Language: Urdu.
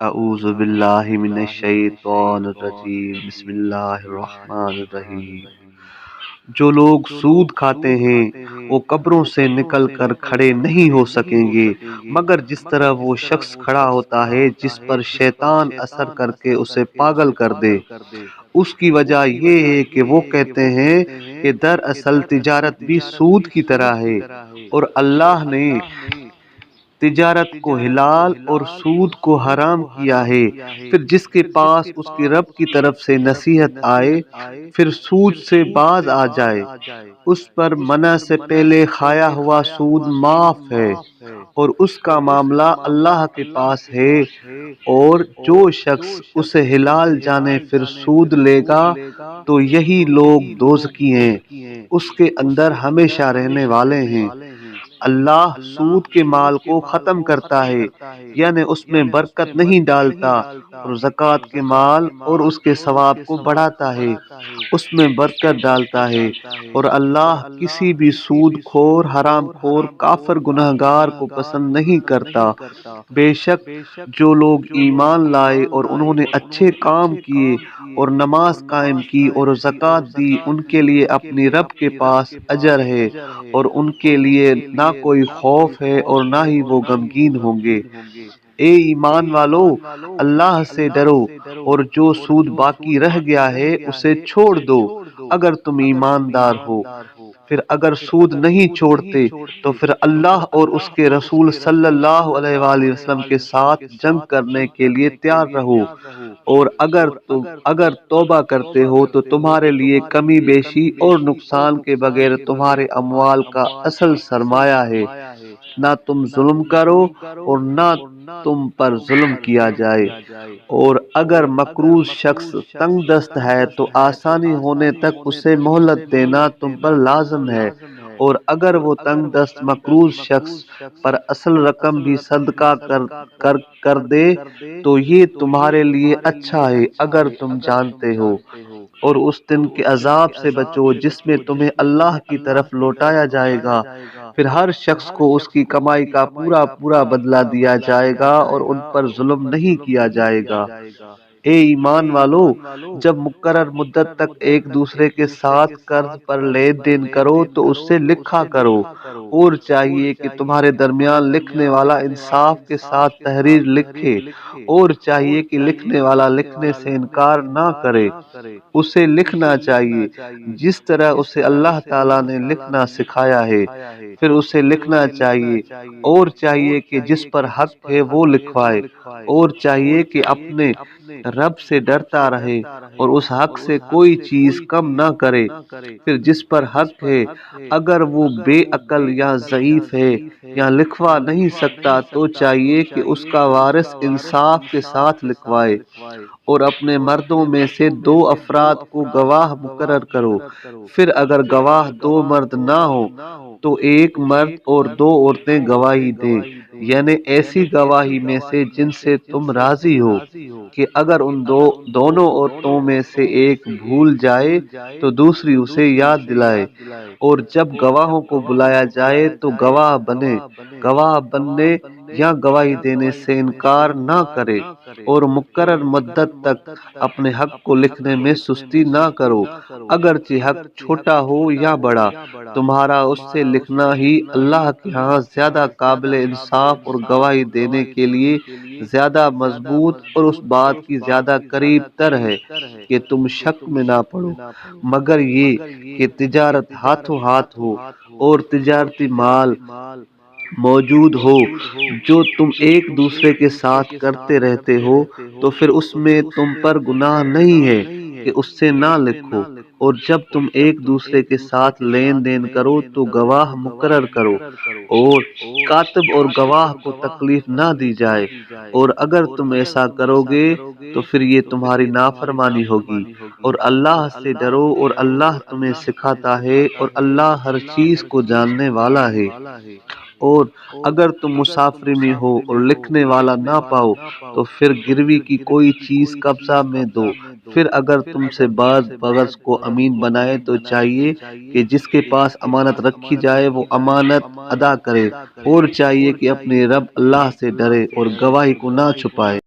اعوذ باللہ من الشیطان الرجیم بسم اللہ الرحمن الرحیم۔ جو لوگ سود کھاتے ہیں وہ قبروں سے نکل کر کھڑے نہیں ہو سکیں گے مگر جس طرح وہ شخص کھڑا ہوتا ہے جس پر شیطان اثر کر کے اسے پاگل کر دے۔ اس کی وجہ یہ ہے کہ وہ کہتے ہیں کہ دراصل تجارت بھی سود کی طرح ہے، اور اللہ نے تجارت کو حلال اور سود کو حرام کیا ہے۔ پھر جس کے پاس اس کی رب کی طرف سے نصیحت آئے، پھر سود سے باز آ جائے، اس پر منع سے پہلے کھایا ہوا سود معاف ہے، اور اس کا معاملہ اللہ کے پاس ہے۔ اور جو شخص اسے حلال جانے پھر سود لے گا تو یہی لوگ دوزخی ہیں، اس کے اندر ہمیشہ رہنے والے ہیں۔ اللہ سود کے مال کو ختم کرتا ہے، یعنی اس میں برکت نہیں ڈالتا، اور زکوٰۃ کے مال اور اس کے ثواب کو بڑھاتا ہے، اس میں برکت ڈالتا ہے۔ اور اللہ کسی بھی سود خور، حرام خور، کافر، گنہگار کو پسند نہیں کرتا۔ بے شک جو لوگ ایمان لائے اور انہوں نے اچھے کام کیے اور نماز قائم کی اور زکوٰۃ دی، ان کے لیے اپنی رب کے پاس اجر ہے، اور ان کے لیے نہ کوئی خوف ہے اور نہ ہی وہ غمگین ہوں گے۔ اے ایمان والو، اللہ سے ڈرو، اور جو سود باقی رہ گیا ہے اسے چھوڑ دو اگر تم ایماندار ہو۔ پھر اگر سود نہیں چھوڑتے تو پھر اللہ اور اس کے رسول صلی اللہ علیہ وآلہ وسلم کے ساتھ جنگ کرنے کے لیے تیار رہو، اور اگر توبہ کرتے ہو تو تمہارے لیے کمی بیشی اور نقصان کے بغیر تمہارے اموال کا اصل سرمایہ ہے۔ نہ تم ظلم کرو اور نہ تم پر ظلم کیا جائے۔ اور اگر مقروض شخص تنگ دست ہے تو آسانی ہونے تک اسے مہلت دینا تم پر لازم ہے، اور اگر وہ تنگ دست مقروض شخص پر اصل رقم بھی صدقہ کر دے تو یہ تمہارے لیے اچھا ہے اگر تم جانتے ہو۔ اور اس دن کے عذاب سے بچو جس میں تمہیں اللہ کی طرف لوٹایا جائے گا، پھر ہر شخص کو اس کی کمائی کا پورا پورا بدلہ دیا جائے گا اور ان پر ظلم نہیں کیا جائے گا۔ اے ایمان والو، جب مقرر مدت تک ایک دوسرے کے ساتھ قرض پر لین دین کرو تو اس سے لکھا کرو، اور چاہیے کہ تمہارے درمیان لکھنے والا انصاف کے ساتھ تحریر لکھے، اور چاہیے کہ لکھنے والا لکھنے سے انکار نہ کرے۔ اسے لکھنا چاہیے جس طرح اسے اللہ تعالیٰ نے لکھنا سکھایا ہے، پھر اسے لکھنا چاہیے، اور چاہیے کہ جس پر حق ہے وہ لکھوائے، اور چاہیے کہ اپنے رب سے ڈرتا رہے اور اس حق سے کوئی چیز کم نہ کرے۔ پھر جس پر حق ہے اگر وہ بے عقل یا ضعیف ہے یا لکھوا نہیں سکتا تو چاہیے کہ اس کا وارث انصاف کے ساتھ لکھوائے، اور اپنے مردوں میں سے 2 افراد کو گواہ مقرر کرو۔ پھر اگر گواہ 2 مرد نہ ہو تو 1 مرد اور 2 عورتیں گواہی دیں، یعنی ایسی گواہی میں سے جن سے تم راضی ہو، کہ اگر ان دونوں عورتوں میں سے ایک بھول جائے تو دوسری اسے یاد دلائے۔ اور جب گواہوں کو بلایا جائے تو گواہ بنے، گواہ بننے یا گواہی دینے سے انکار نہ کرے، اور مقرر مدت تک اپنے حق کو لکھنے میں سستی نہ کرو، اگرچہ حق چھوٹا ہو یا بڑا، تمہارا اس سے لکھنا ہی اللہ کے ہاں زیادہ قابل انصاف اور گواہی دینے کے لیے زیادہ مضبوط اور اس بات کی زیادہ قریب تر ہے کہ تم شک میں نہ پڑو، مگر یہ کہ تجارت ہاتھوں ہاتھ ہو اور تجارتی مال موجود ہو جو تم ایک دوسرے کے ساتھ کرتے رہتے ہو، تو پھر اس میں تم پر گناہ نہیں ہے کہ اس سے نہ لکھو۔ اور جب تم ایک دوسرے کے ساتھ لین دین کرو تو گواہ مقرر کرو، اور کاتب اور گواہ کو تکلیف نہ دی جائے، اور اگر تم ایسا کرو گے تو پھر یہ تمہاری نافرمانی ہوگی۔ اور اللہ سے ڈرو، اور اللہ تمہیں سکھاتا ہے، اور اللہ ہر چیز کو جاننے والا ہے۔ اور اگر تم مسافری میں ہو اور لکھنے والا نہ پاؤ تو پھر گروی کی کوئی چیز قبضہ میں دو۔ پھر اگر تم سے بعض بغض کو امین بنائے تو چاہیے کہ جس کے پاس امانت رکھی جائے وہ امانت ادا کرے، اور چاہیے کہ اپنے رب اللہ سے ڈرے اور گواہی کو نہ چھپائے۔